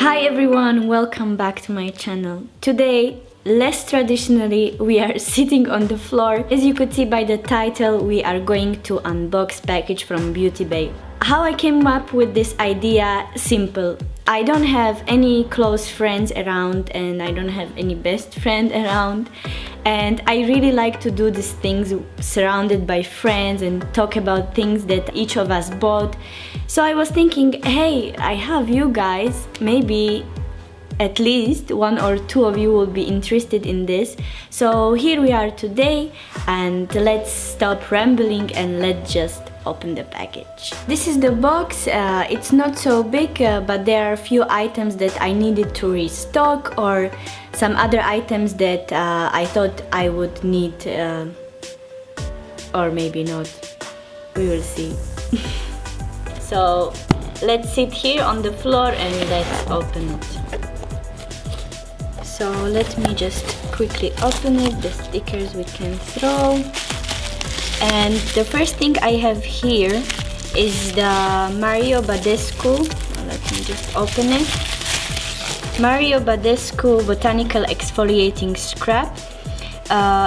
Hi everyone, welcome back to my channel. Today, less traditionally, we are sitting on the floor. As you could see by the title, we are going to unbox package from BeautyBay. How I came up with this idea? Simple. I don't have any close friends around and I don't have any best friend around, and I really like to do these things surrounded by friends and talk about things that each of us bought. So I was thinking, hey, I have you guys, maybe at least one or two of you will be interested in this. So here we are today, and let's stop rambling and let's just open the package. This is the box. It's not so big, but there are a few items that I needed to restock, or some other items that I thought I would need, or maybe not. We will see. So let's sit here on the floor and let's open it. So let me just quickly open it. The stickers we can throw. And the first thing I have here is the Badescu. Let me just open it. Badescu Botanical Exfoliating Scrub.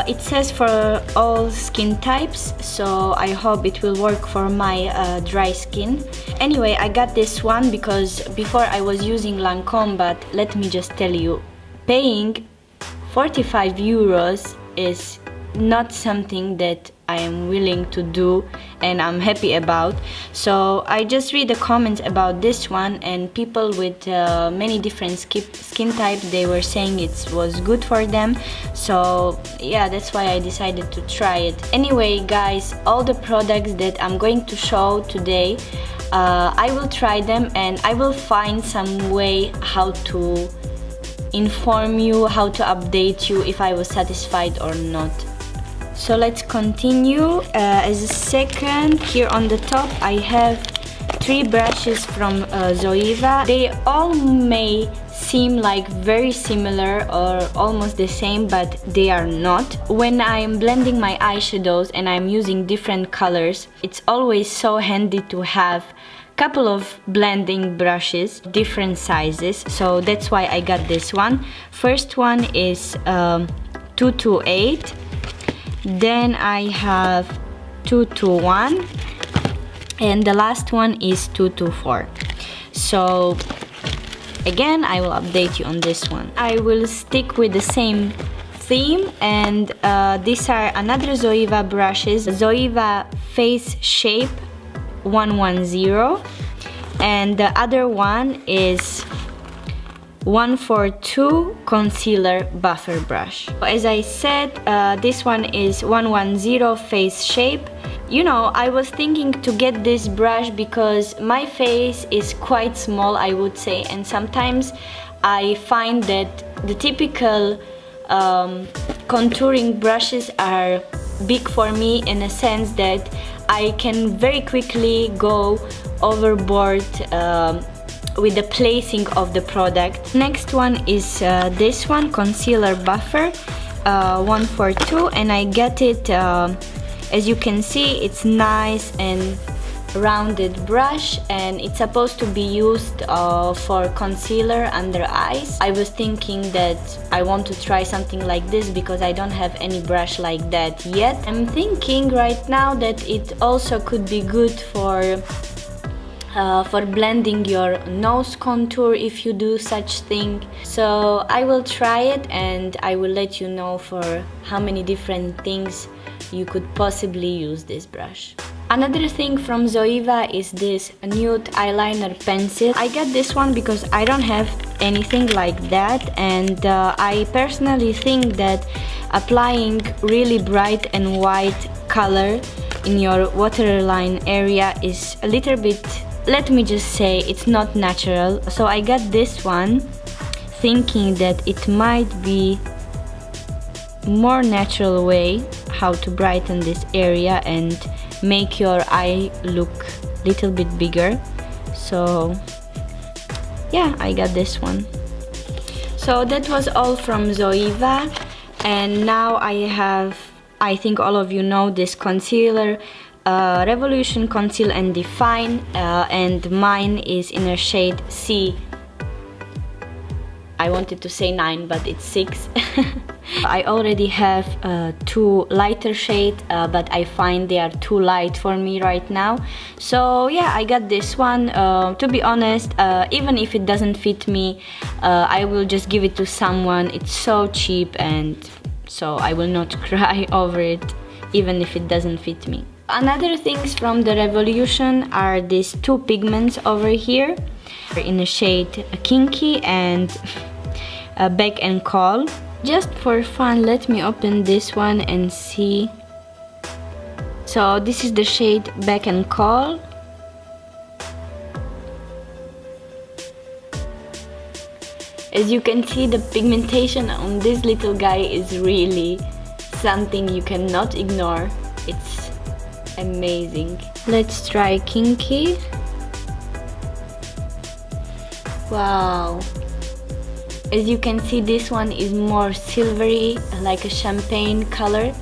It says for all skin types, so I hope it will work for my dry skin. Anyway, I got this one because before I was using Lancome, but let me just tell you, paying 45 euros is not something that I am willing to do and I'm happy about. So I just read the comments about this one, and people with many different skin types, they were saying it was good for them. So yeah, that's why I decided to try it. Anyway guys, all the products that I'm going to show today, I will try them and I will find some way how to inform you, how to update you if I was satisfied or not. So let's continue. As a second, here on the top I have 3 brushes from Zoeva. They all may seem like very similar or almost the same, but they are not. When I'm blending my eyeshadows and I'm using different colors, it's always so handy to have couple of blending brushes, different sizes. So that's why I got this one. First one is 228. Then I have 221, and the last one is 224. So again, I will update you on this one. I will stick with the same theme, and these are another Zoeva brushes, Zoeva Face Shape 110, and the other one is 142 Concealer Buffer Brush. As I said, this one is 110 Face Shape. You know, I was thinking to get this brush because my face is quite small, I would say, and sometimes I find that the typical contouring brushes are big for me, in a sense that I can very quickly go overboard with the placing of the product. Next one is this one, Concealer Buffer 142, and I get it, as you can see, it's nice and rounded brush, and it's supposed to be used for concealer under eyes. I was thinking that I want to try something like this because I don't have any brush like that yet. I'm thinking right now that it also could be good for blending your nose contour if you do such thing. So I will try it and I will let you know for how many different things you could possibly use this brush. Another thing from Zoeva is this nude eyeliner pencil. I got this one because I don't have anything like that, and I personally think that applying really bright and white color in your waterline area is a little bit, let me just say, it's not natural. So I got this one thinking that it might be more natural way how to brighten this area and make your eye look a little bit bigger. So yeah, I got this one. So that was all from Zoeva, and now I have, I think all of you know this concealer, Revolution Conceal and Define, and mine is in a shade C I wanted to say 9, but it's 6. I already have 2 lighter shades, but I find they are too light for me right now. So yeah, I got this one. To be honest, even if it doesn't fit me, I will just give it to someone. It's so cheap, and so I will not cry over it, even if it doesn't fit me. Another things from the Revolution are these 2 pigments over here in the shade Kinky and Beck and Call. Just for fun, let me open this one and see. So this is the shade Beck and Call. As you can see, the pigmentation on this little guy is really something you cannot ignore. It's amazing. Let's try Kinky. Wow. As you can see, this one is more silvery, like a champagne color.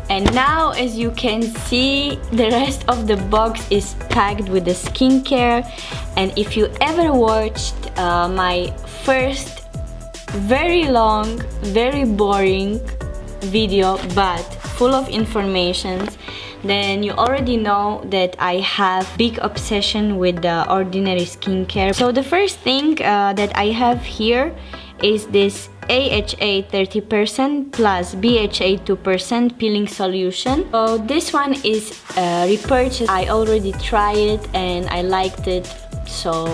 And now, as you can see, the rest of the box is packed with the skincare. And if you ever watched my first very long, very boring video, but full of information, then you already know that I have big obsession with the Ordinary skincare. So the first thing that I have here is this AHA 30% plus BHA 2% peeling solution. So this one is repurchased. I already tried it and I liked it, so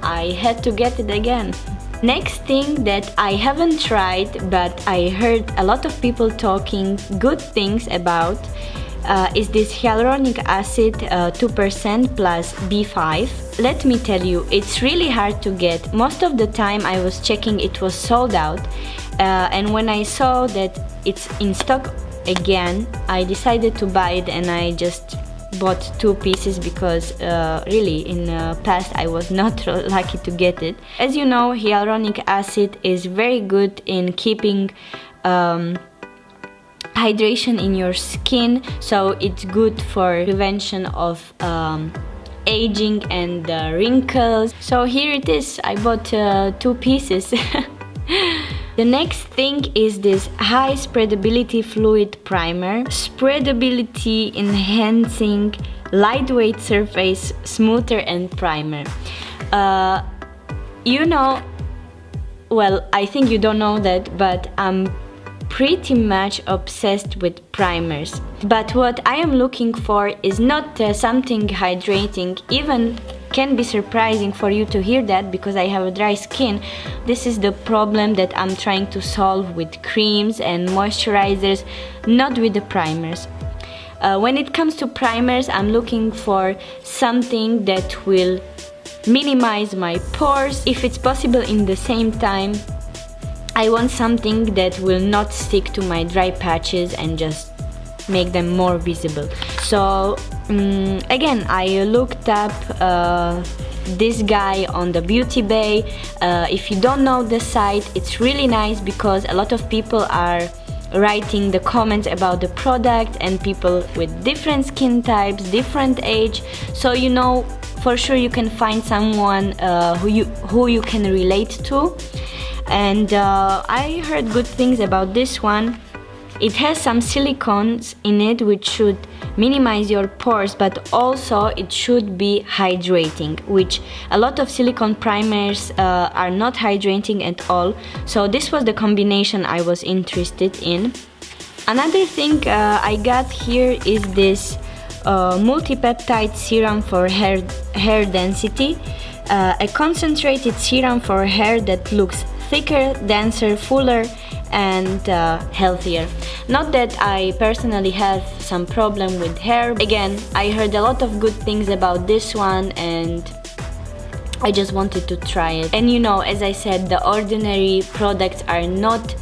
I had to get it again. Next thing that I haven't tried, but I heard a lot of people talking good things about, is this Hyaluronic Acid 2% plus B5. Let me tell you, it's really hard to get. Most of the time I was checking, it was sold out, and when I saw that it's in stock again, I decided to buy it, and I just bought 2 pieces because really in the past I was not lucky to get it. As you know, hyaluronic acid is very good in keeping hydration in your skin, so it's good for prevention of aging and wrinkles. So here it is, I bought 2 pieces. The next thing is this high spreadability fluid primer. Spreadability enhancing lightweight surface smoother and primer. You know, well, I think you don't know that, but I'm pretty much obsessed with primers. But what I am looking for is not something hydrating. Even can be surprising for you to hear that, because I have a dry skin. This is the problem that I'm trying to solve with creams and moisturizers, not with the primers. When it comes to primers, I'm looking for something that will minimize my pores. If it's possible, in the same time, I want something that will not stick to my dry patches and just make them more visible. So again, I looked up this guy on the BeautyBay. If you don't know the site, it's really nice because a lot of people are writing the comments about the product, and people with different skin types, different age, so you know for sure you can find someone who you can relate to. And I heard good things about this one. It has some silicones in it which should minimize your pores, but also it should be hydrating, which a lot of silicone primers are not hydrating at all. So this was the combination I was interested in. Another thing I got here is this multi-peptide serum for hair density. A concentrated serum for hair that looks thicker, denser, fuller, and healthier. Not that I personally have some problem with hair. Again, I heard a lot of good things about this one and I just wanted to try it. And you know, as I said, the Ordinary products are not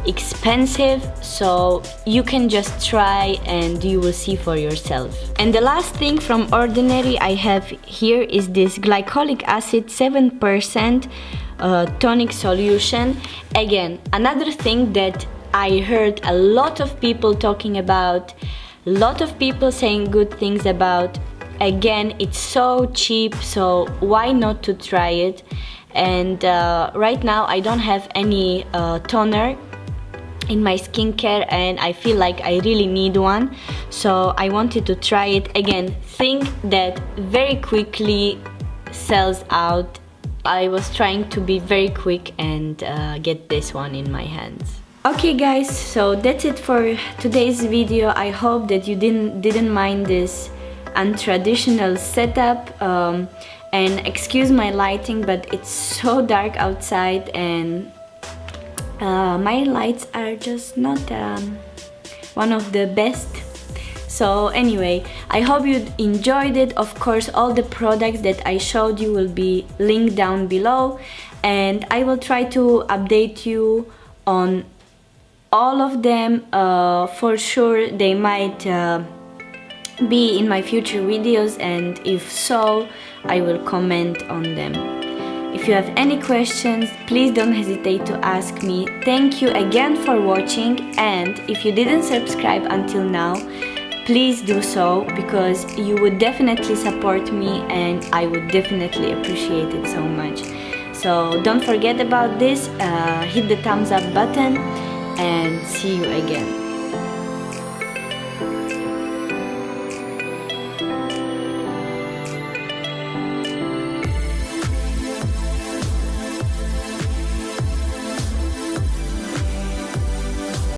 expensive, so you can just try and you will see for yourself. And the last thing from Ordinary I have here is this Glycolic Acid 7% tonic solution. Again, another thing that I heard a lot of people talking about, a lot of people saying good things about. Again, it's so cheap, so why not to try it? and right now I don't have any toner in my skincare, and I feel like I really need one, so I wanted to try it again. Thing that very quickly sells out. I was trying to be very quick and get this one in my hands. Okay guys, so that's it for today's video. I hope that you didn't mind this untraditional setup, and excuse my lighting, but it's so dark outside and my lights are just not one of the best. So anyway, I hope you enjoyed it. Of course, all the products that I showed you will be linked down below, and I will try to update you on all of them. For sure they might be in my future videos, and if so, I will comment on them. If you have any questions, please don't hesitate to ask me. Thank you again for watching, and if you didn't subscribe until now, please do so, because you would definitely support me and I would definitely appreciate it so much. So don't forget about this, hit the thumbs up button, and see you again.